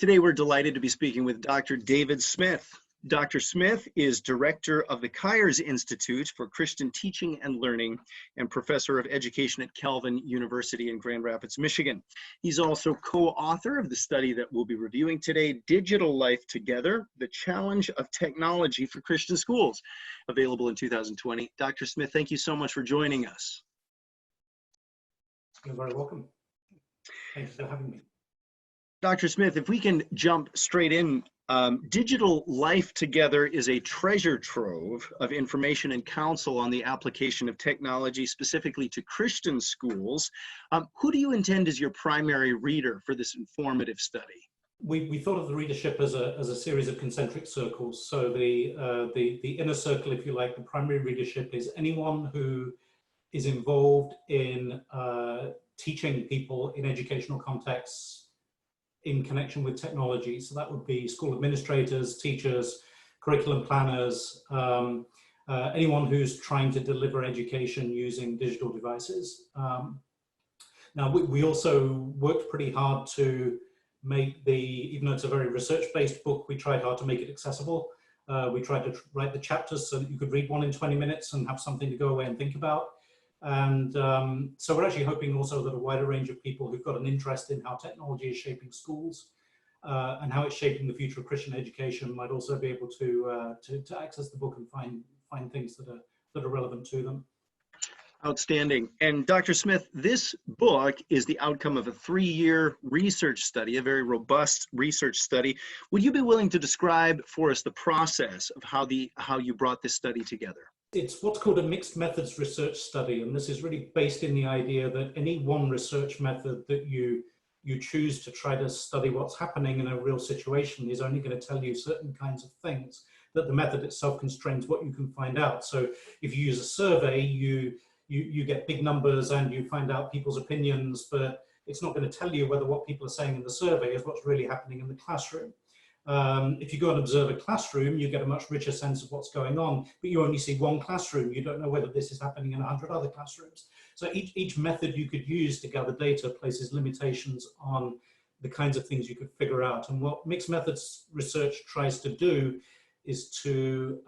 Today, we're delighted to be speaking with Dr. David Smith. Dr. Smith is director of the Kuyers Institute for Christian Teaching and Learning and professor of education at Calvin University in Grand Rapids, Michigan. He's also co-author of the study that we'll be reviewing today, Digital Life Together, The Challenge of Technology for Christian Schools, available in 2020. Dr. Smith, thank you so much for joining us. You're very welcome. Thanks for having me. Dr. Smith, if we can jump straight in, Digital Life Together is a treasure trove of information and counsel on the application of technology specifically to Christian schools. Who do you intend as your primary reader for this informative study? We thought of the readership as a series of concentric circles. So the inner circle, if you like, the primary readership is anyone who is involved in teaching people in educational contexts in connection with technology. So that would be school administrators, teachers, curriculum planners, anyone who's trying to deliver education using digital devices. Now, we also worked pretty hard to make even though it's a very research-based book, we tried hard to make it accessible. We tried to write the chapters so that you could read one in 20 minutes and have something to go away and think about. And so we're actually hoping also that a wider range of people who've got an interest in how technology is shaping schools and how it's shaping the future of Christian education might also be able to access the book and find things that are relevant to them. Outstanding. And Dr. Smith, this book is the outcome of a 3-year research study, a very robust research study. Would you be willing to describe for us the process of how you brought this study together? It's what's called a mixed methods research study, and this is really based in the idea that any one research method that you choose to try to study what's happening in a real situation is only going to tell you certain kinds of things, that the method itself constrains what you can find out. So if you use a survey, you get big numbers and you find out people's opinions, but it's not going to tell you whether what people are saying in the survey is what's really happening in the classroom. If you go and observe a classroom, you get a much richer sense of what's going on, but you only see one classroom. You don't know whether this is happening in 100 other classrooms. So each method you could use to gather data places limitations on the kinds of things you could figure out. And what mixed methods research tries to do is to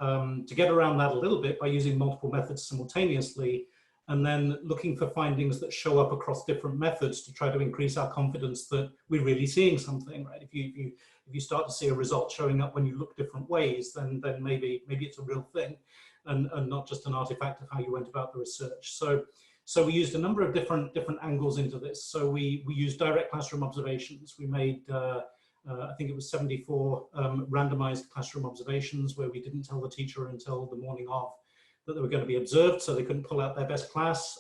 get around that a little bit by using multiple methods simultaneously, and then looking for findings that show up across different methods to try to increase our confidence that we're really seeing something, right? If you start to see a result showing up when you look different ways, then maybe it's a real thing and not just an artifact of how you went about the research. So we used a number of different angles into this. So we used direct classroom observations. We made, I think it was 74 randomized classroom observations where we didn't tell the teacher until the morning of that they were going to be observed, so they couldn't pull out their best class.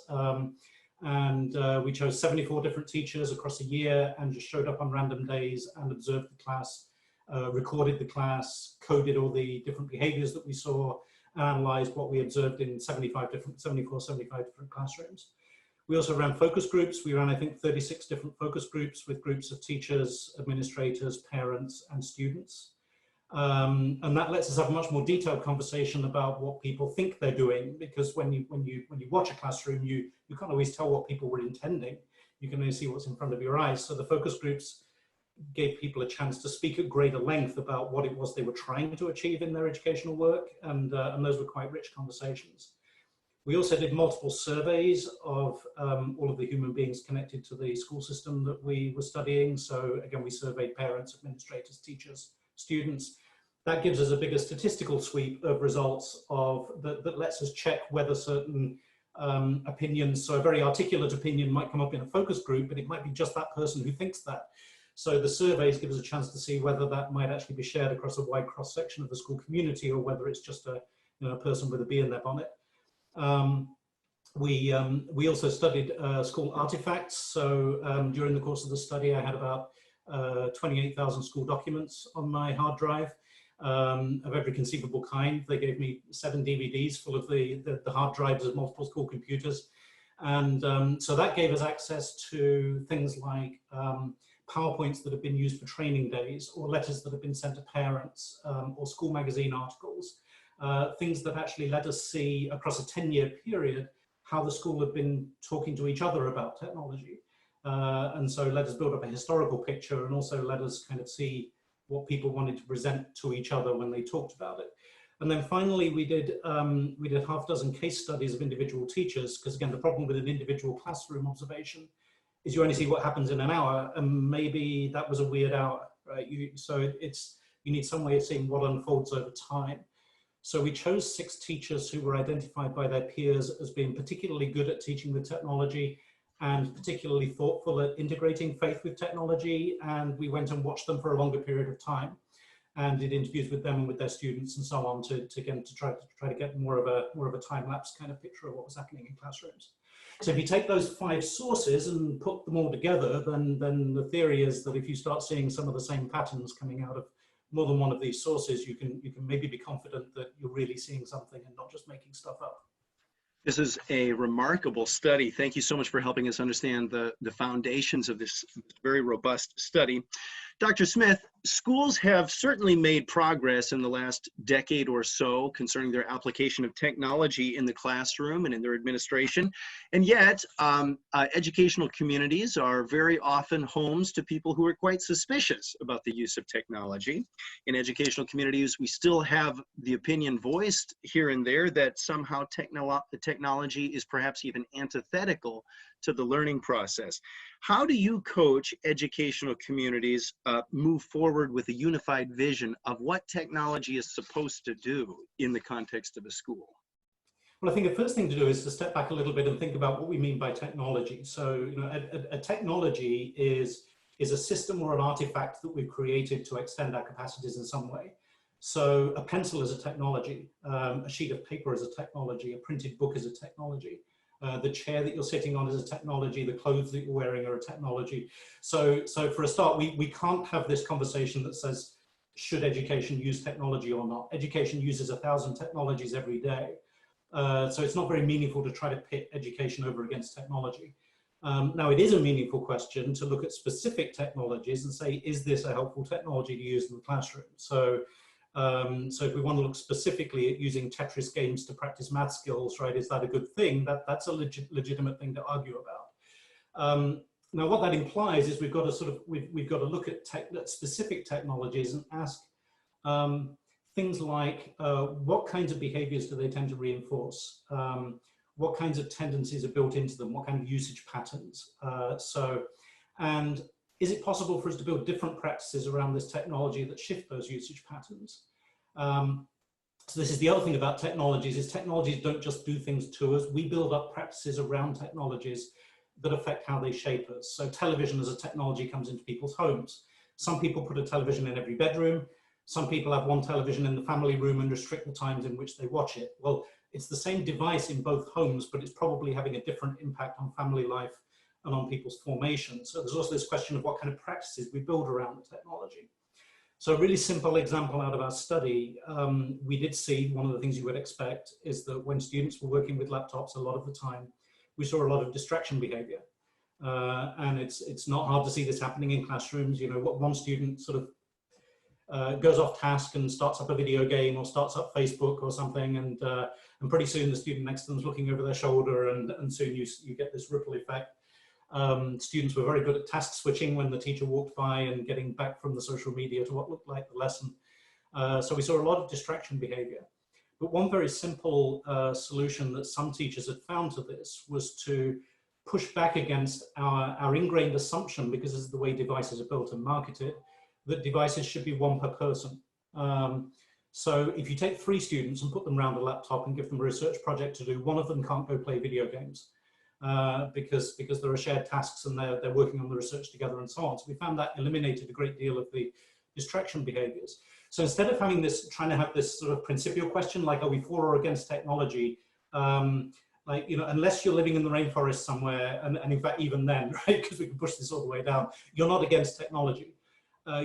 We chose 74 different teachers across a year and just showed up on random days and observed the class, recorded the class, coded all the different behaviors that we saw, and analyzed what we observed in 75 different classrooms. We also ran focus groups. We ran, I think, 36 different focus groups with groups of teachers, administrators, parents, and students. And that lets us have a much more detailed conversation about what people think they're doing, because when you watch a classroom, you can't always tell what people were intending. You can only see what's in front of your eyes. So the focus groups gave people a chance to speak at greater length about what it was they were trying to achieve in their educational work, and those were quite rich conversations. We also did multiple surveys of all of the human beings connected to the school system that we were studying. So again, we surveyed parents, administrators, teachers, students. That gives us a bigger statistical sweep of results that lets us check whether certain opinions, so a very articulate opinion might come up in a focus group, but it might be just that person who thinks that. So the surveys give us a chance to see whether that might actually be shared across a wide cross-section of the school community, or whether it's just a person with a bee in their bonnet. We also studied school artifacts. So during the course of the study, I had about 28,000 school documents on my hard drive of every conceivable kind. They gave me 7 DVDs full of the hard drives of multiple school computers. And so that gave us access to things like PowerPoints that have been used for training days, or letters that have been sent to parents, or school magazine articles, things that actually let us see across a 10-year period how the school had been talking to each other about technology. And so let us build up a historical picture, and also let us kind of see what people wanted to present to each other when they talked about it. And then finally, we did half a dozen case studies of individual teachers, because again, the problem with an individual classroom observation is you only see what happens in an hour, and maybe that was a weird hour, right? You need some way of seeing what unfolds over time. So we chose 6 teachers who were identified by their peers as being particularly good at teaching with technology and particularly thoughtful at integrating faith with technology. And we went and watched them for a longer period of time and did interviews with them and with their students and so on to try to get more of a time-lapse kind of picture of what was happening in classrooms. So if you take those 5 sources and put them all together, then the theory is that if you start seeing some of the same patterns coming out of more than one of these sources, you can maybe be confident that you're really seeing something and not just making stuff up. This is a remarkable study. Thank you so much for helping us understand the foundations of this very robust study. Dr. Smith, schools have certainly made progress in the last decade or so concerning their application of technology in the classroom and in their administration. And yet, educational communities are very often homes to people who are quite suspicious about the use of technology. In educational communities, we still have the opinion voiced here and there that somehow technology is perhaps even antithetical to the learning process. How do you coach educational communities move forward with a unified vision of what technology is supposed to do in the context of a school? Well, I think the first thing to do is to step back a little bit and think about what we mean by technology. So, a technology is a system or an artifact that we've created to extend our capacities in some way. So a pencil is a technology, a sheet of paper is a technology, a printed book is a technology. The chair that you're sitting on is a technology, the clothes that you're wearing are a technology. So for a start, we can't have this conversation that says, should education use technology or not? Education uses 1,000 technologies every day. So it's not very meaningful to try to pit education over against technology. Now, it is a meaningful question to look at specific technologies and say, is this a helpful technology to use in the classroom? So if we want to look specifically at using Tetris games to practice math skills, right, is that a good thing? That's a legitimate thing to argue about. Now, what that implies is we've got to look at specific technologies and ask things like what kinds of behaviors do they tend to reinforce? What kinds of tendencies are built into them? What kind of usage patterns? And is it possible for us to build different practices around this technology that shift those usage patterns? So this is the other thing about technologies, is technologies don't just do things to us. We build up practices around technologies that affect how they shape us. So television as a technology comes into people's homes. Some people put a television in every bedroom. Some people have one television in the family room and restrict the times in which they watch it. Well, it's the same device in both homes, but it's probably having a different impact on family life and on people's formation. So there's also this question of what kind of practices we build around the technology. So a really simple example out of our study, we did see one of the things you would expect is that when students were working with laptops a lot of the time, we saw a lot of distraction behavior. And it's not hard to see this happening in classrooms. You know, what one student sort of goes off task and starts up a video game or starts up Facebook or something, and pretty soon the student next to them is looking over their shoulder, and soon you get this ripple effect. Students were very good at task switching when the teacher walked by and getting back from the social media to what looked like the lesson. So we saw a lot of distraction behavior. But one very simple solution that some teachers had found to this was to push back against our ingrained assumption, because this is the way devices are built and marketed, that devices should be one per person. So if you take 3 students and put them around a laptop and give them a research project to do, one of them can't go play video games. Because there are shared tasks and they're working on the research together and so on. So we found that eliminated a great deal of the distraction behaviors. So instead of having this, trying to have this sort of principial question, like, are we for or against technology? Like, you know, unless you're living in the rainforest somewhere, and in fact, even then, right, because we can push this all the way down, you're not against technology.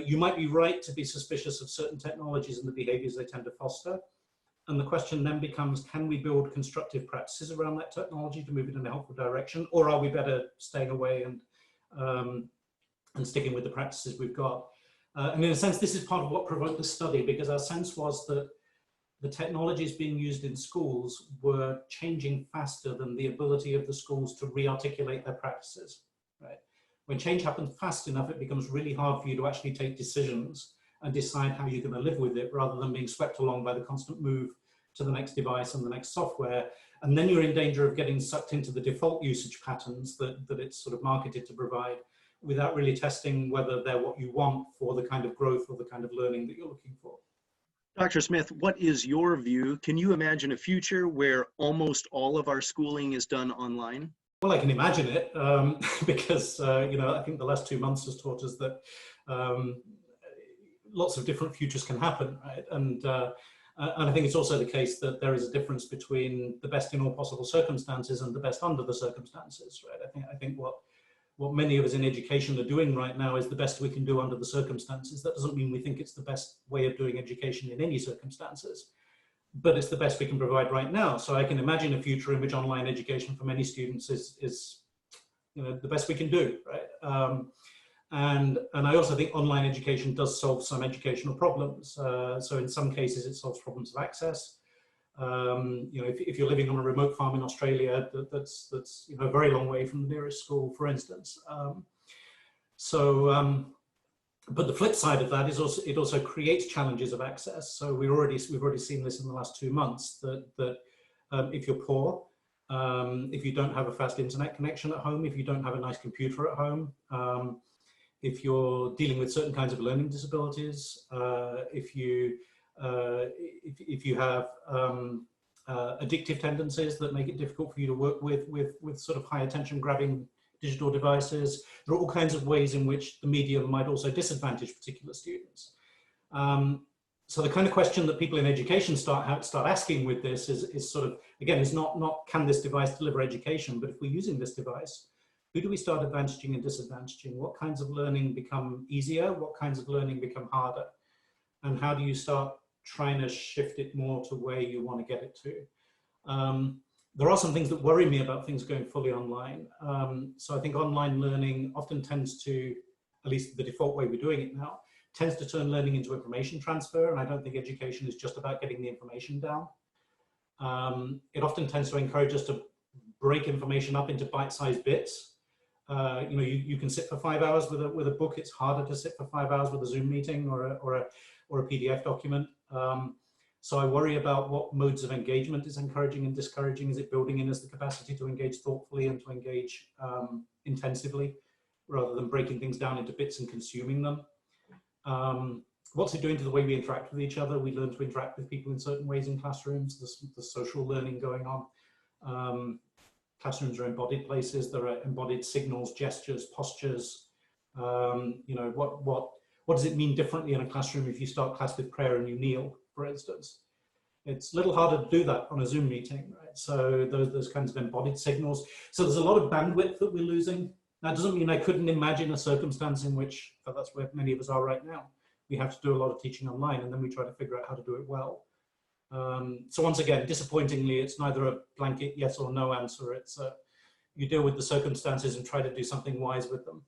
You might be right to be suspicious of certain technologies and the behaviors they tend to foster. And the question then becomes, can we build constructive practices around that technology to move it in a helpful direction? Or are we better staying away and sticking with the practices we've got? And in a sense, this is part of what provoked the study, because our sense was that the technologies being used in schools were changing faster than the ability of the schools to re-articulate their practices, right? When change happens fast enough, it becomes really hard for you to actually take decisions and decide how you're going to live with it, rather than being swept along by the constant move to the next device and the next software. And then you're in danger of getting sucked into the default usage patterns that it's sort of marketed to provide, without really testing whether they're what you want for the kind of growth or the kind of learning that you're looking for. Dr. Smith, what is your view? Can you imagine a future where almost all of our schooling is done online? Well, I can imagine it, because you know, I think the last 2 months has taught us that lots of different futures can happen, right? And I think it's also the case that there is a difference between the best in all possible circumstances and the best under the circumstances, right? I think what many of us in education are doing right now is the best we can do under the circumstances. That doesn't mean we think it's the best way of doing education in any circumstances, but it's the best we can provide right now. So I can imagine a future in which online education for many students is you know, the best we can do, right? And I also think online education does solve some educational problems. So in some cases, it solves problems of access. You know, if you're living on a remote farm in Australia, that's you know, a very long way from the nearest school, for instance. But the flip side of that is also, it also creates challenges of access. So we've already seen this in the last 2 months, that if you're poor, if you don't have a fast internet connection at home, if you don't have a nice computer at home, if you're dealing with certain kinds of learning disabilities, if you have addictive tendencies that make it difficult for you to work with sort of high attention grabbing digital devices, there are all kinds of ways in which the medium might also disadvantage particular students. So the kind of question that people in education start asking with this is sort of, again, is not can this device deliver education, but if we're using this device, who do we start advantaging and disadvantaging? What kinds of learning become easier? What kinds of learning become harder? And how do you start trying to shift it more to where you want to get it to? There are some things that worry me about things going fully online. So I think online learning often tends to, at least the default way we're doing it now, tends to turn learning into information transfer. And I don't think education is just about getting the information down. It often tends to encourage us to break information up into bite-sized bits. You know, you can sit for 5 hours with a book. It's harder to sit for 5 hours with a Zoom meeting or a PDF document. So I worry about what modes of engagement is encouraging and discouraging. Is it building in us the capacity to engage thoughtfully and to engage intensively, rather than breaking things down into bits and consuming them? What's it doing to the way we interact with each other? We learn to interact with people in certain ways in classrooms. There's social learning going on. Classrooms are embodied places. There are embodied signals, gestures, postures. You know, what does it mean differently in a classroom if you start class with prayer and you kneel, for instance? It's a little harder to do that on a Zoom meeting, right? So those kinds of embodied signals. So there's a lot of bandwidth that we're losing. That doesn't mean I couldn't imagine a circumstance in which, but that's where many of us are right now, we have to do a lot of teaching online, and then we try to figure out how to do it well. So once again, disappointingly, it's neither a blanket yes or no answer. It's you deal with the circumstances and try to do something wise with them.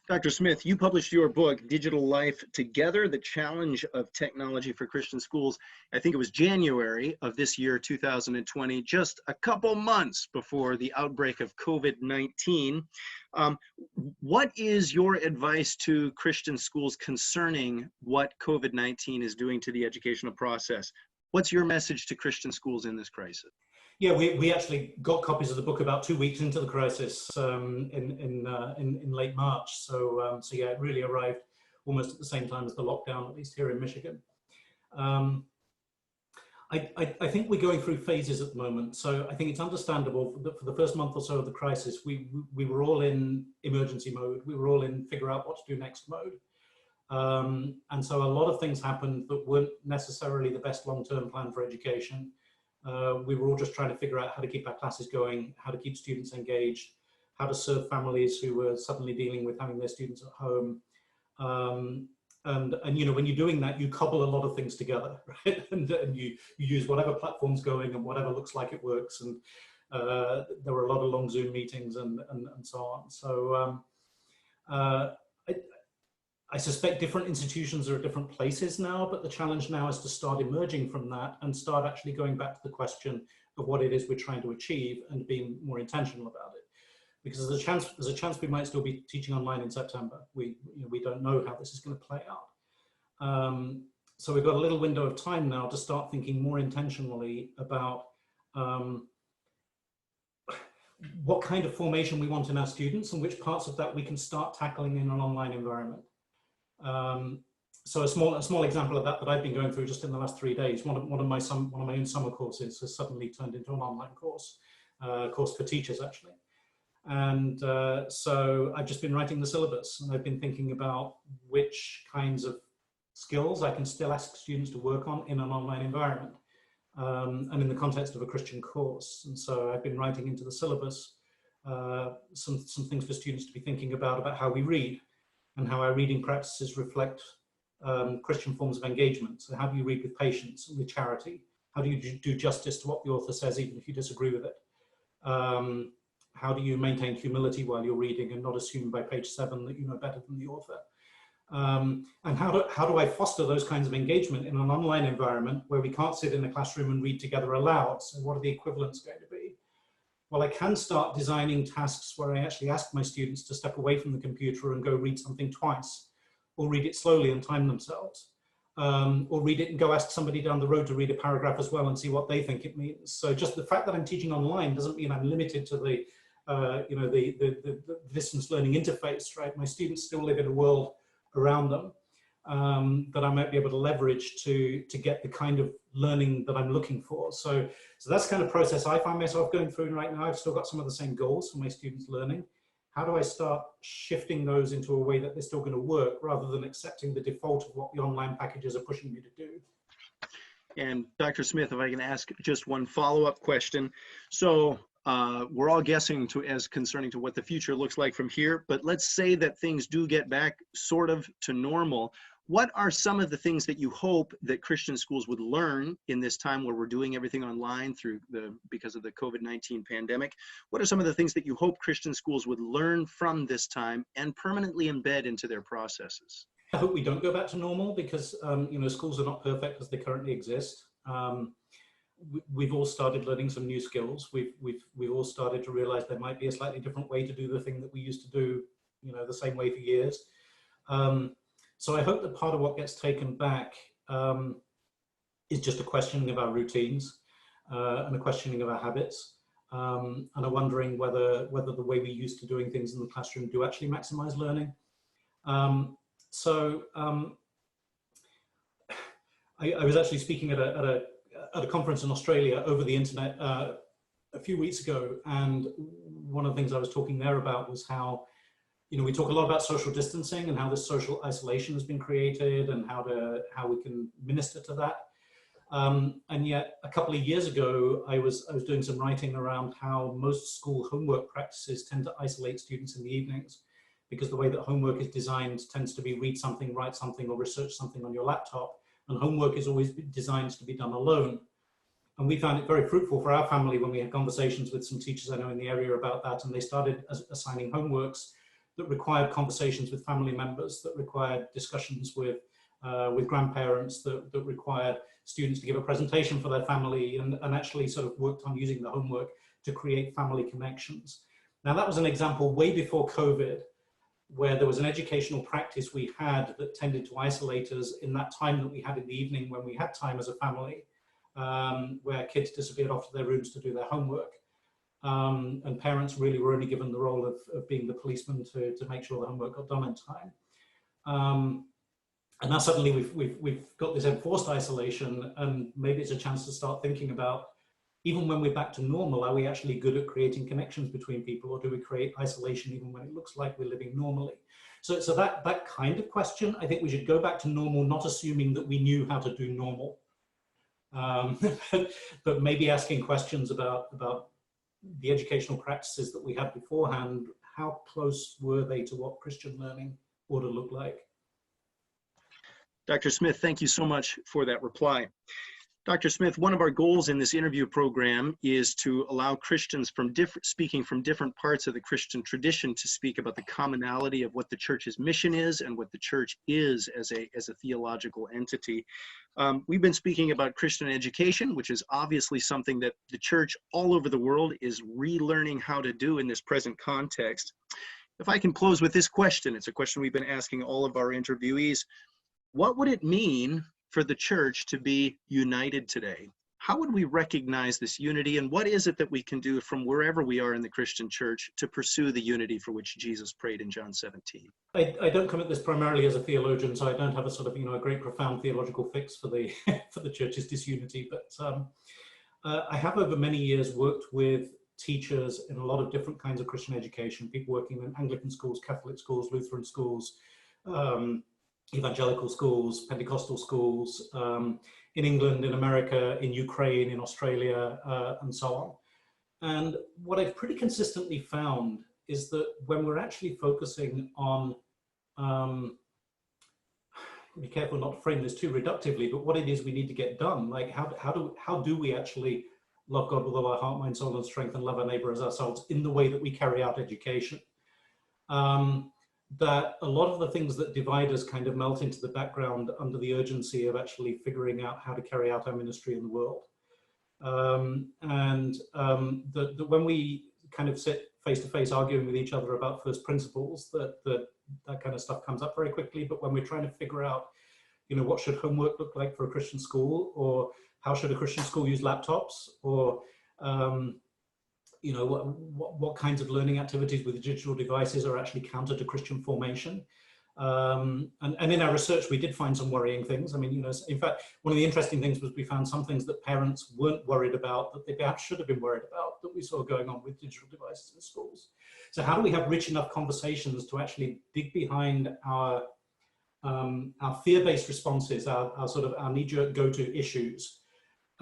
Dr. Smith, you published your book, Digital Life Together, The Challenge of Technology for Christian Schools. I think it was January of this year, 2020, just a couple months before the outbreak of COVID-19. What is your advice to Christian schools concerning what COVID-19 is doing to the educational process? What's your message to Christian schools in this crisis? Yeah, we actually got copies of the book about 2 weeks into the crisis in late March. So yeah, it really arrived almost at the same time as the lockdown, at least here in Michigan. I think we're going through phases at the moment. So I think it's understandable that for the first month or so of the crisis, we were all in emergency mode. We were all in figure out what to do next mode. And so a lot of things happened that weren't necessarily the best long-term plan for education. We were all just trying to figure out how to keep our classes going, how to keep students engaged, how to serve families who were suddenly dealing with having their students at home. And you know, when you're doing that, you cobble a lot of things together, right? And you use whatever platform's going and whatever looks like it works. And there were a lot of long Zoom meetings and so on. So I suspect different institutions are at different places now, but the challenge now is to start emerging from that and start actually going back to the question of what it is we're trying to achieve and being more intentional about it. because there's a chance we might still be teaching online in September. We don't know how this is going to play out. So we've got a little window of time now to start thinking more intentionally about what kind of formation we want in our students and which parts of that we can start tackling in an online environment. So a small example of that I've been going through just in the last 3 days. One of my own summer courses has suddenly turned into an online course for teachers actually. And so I've just been writing the syllabus, and I've been thinking about which kinds of skills I can still ask students to work on in an online environment, and in the context of a Christian course. And so I've been writing into the syllabus some things for students to be thinking about how we read and how our reading practices reflect Christian forms of engagement. So how do you read with patience and with charity? How do you do justice to what the author says, even if you disagree with it? How do you maintain humility while you're reading and not assume by page 7 that you know better than the author? And how do I foster those kinds of engagement in an online environment where we can't sit in a classroom and read together aloud? So what are the equivalents going to be? Well, I can start designing tasks where I actually ask my students to step away from the computer and go read something twice, or read it slowly and time themselves, or read it and go ask somebody down the road to read a paragraph as well and see what they think it means. So just the fact that I'm teaching online doesn't mean I'm limited to the distance learning interface, right? My students still live in a world around them that I might be able to leverage to get the kind of learning that I'm looking for. So that's the kind of process I find myself going through right now. I've still got some of the same goals for my students learning. How do I start shifting those into a way that they're still going to work, rather than accepting the default of what the online packages are pushing me to do? And Dr. Smith, if I can ask just one follow-up question. So we're all guessing as concerning to what the future looks like from here, but let's say that things do get back sort of to normal. What are some of the things that you hope that Christian schools would learn in this time where we're doing everything online because of the COVID-19 pandemic? What are some of the things that you hope Christian schools would learn from this time and permanently embed into their processes? I hope we don't go back to normal, because schools are not perfect as they currently exist. We've all started learning some new skills. We've all started to realize there might be a slightly different way to do the thing that we used to do, the same way for years. So I hope that part of what gets taken back is just a questioning of our routines and a questioning of our habits, and a wondering whether the way we used to doing things in the classroom do actually maximize learning. I was actually speaking at a conference in Australia over the internet a few weeks ago, and one of the things I was talking there about was how, we talk a lot about social distancing and how this social isolation has been created and how we can minister to that. And yet a couple of years ago, I was doing some writing around how most school homework practices tend to isolate students in the evenings, because the way that homework is designed tends to be read something, write something, or research something on your laptop. And homework is always designed to be done alone. And we found it very fruitful for our family when we had conversations with some teachers I know in the area about that, and they started assigning homeworks that required conversations with family members, that required discussions with grandparents, that required students to give a presentation for their family, and actually sort of worked on using the homework to create family connections. Now, that was an example way before COVID, where there was an educational practice we had that tended to isolate us in that time that we had in the evening when we had time as a family, where kids disappeared off to their rooms to do their homework. And parents really were only given the role of being the policeman to make sure the homework got done in time. And now suddenly we've got this enforced isolation, and maybe it's a chance to start thinking about, even when we're back to normal, are we actually good at creating connections between people, or do we create isolation even when it looks like we're living normally? So that kind of question, I think we should go back to normal, not assuming that we knew how to do normal, but maybe asking questions about the educational practices that we had beforehand. How close were they to what Christian learning ought to look like? Dr. Smith, thank you so much for that reply. Dr. Smith, one of our goals in this interview program is to allow Christians speaking from different parts of the Christian tradition to speak about the commonality of what the church's mission is and what the church is as a theological entity. We've been speaking about Christian education, which is obviously something that the church all over the world is relearning how to do in this present context. If I can close with this question, it's a question we've been asking all of our interviewees. What would it mean for the church to be united today? How would we recognize this unity, and what is it that we can do from wherever we are in the Christian church to pursue the unity for which Jesus prayed in John 17? I don't come at this primarily as a theologian, so I don't have a sort of, a great profound theological fix for the for the church's disunity, but I have over many years worked with teachers in a lot of different kinds of Christian education, people working in Anglican schools, Catholic schools, Lutheran schools, evangelical schools, Pentecostal schools, in England, in America, in Ukraine, in Australia, and so on. And what I've pretty consistently found is that when we're actually focusing on, be careful not to frame this too reductively, but what it is we need to get done, like how do we actually love God with all our heart, mind, soul, and strength, and love our neighbor as ourselves in the way that we carry out education. That a lot of the things that divide us kind of melt into the background under the urgency of actually figuring out how to carry out our ministry in the world. That when we kind of sit face to face arguing with each other about first principles, that kind of stuff comes up very quickly. But when we're trying to figure out, what should homework look like for a Christian school, or how should a Christian school use laptops, or what kinds of learning activities with digital devices are actually counter to Christian formation. And in our research, we did find some worrying things. I mean, in fact, one of the interesting things was we found some things that parents weren't worried about that they perhaps should have been worried about that we saw going on with digital devices in schools. So how do we have rich enough conversations to actually dig behind our fear-based responses, our knee-jerk go-to issues,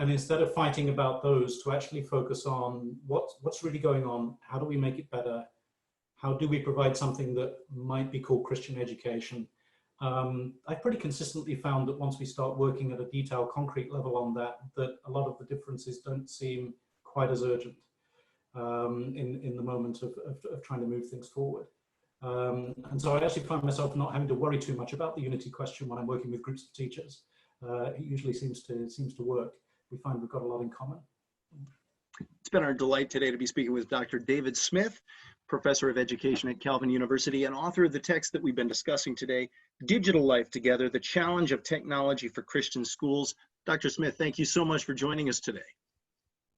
and instead of fighting about those, to actually focus on what's really going on, how do we make it better, how do we provide something that might be called Christian education. I've pretty consistently found that once we start working at a detailed, concrete level on that a lot of the differences don't seem quite as urgent in the moment of trying to move things forward. And so I actually find myself not having to worry too much about the unity question when I'm working with groups of teachers. It usually seems to work. We find we've got a lot in common. It's been our delight today to be speaking with Dr. David Smith, Professor of Education at Calvin University and author of the text that we've been discussing today, Digital Life Together, the Challenge of Technology for Christian Schools. Dr. Smith, thank you so much for joining us today.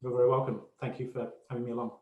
You're very welcome. Thank you for having me along.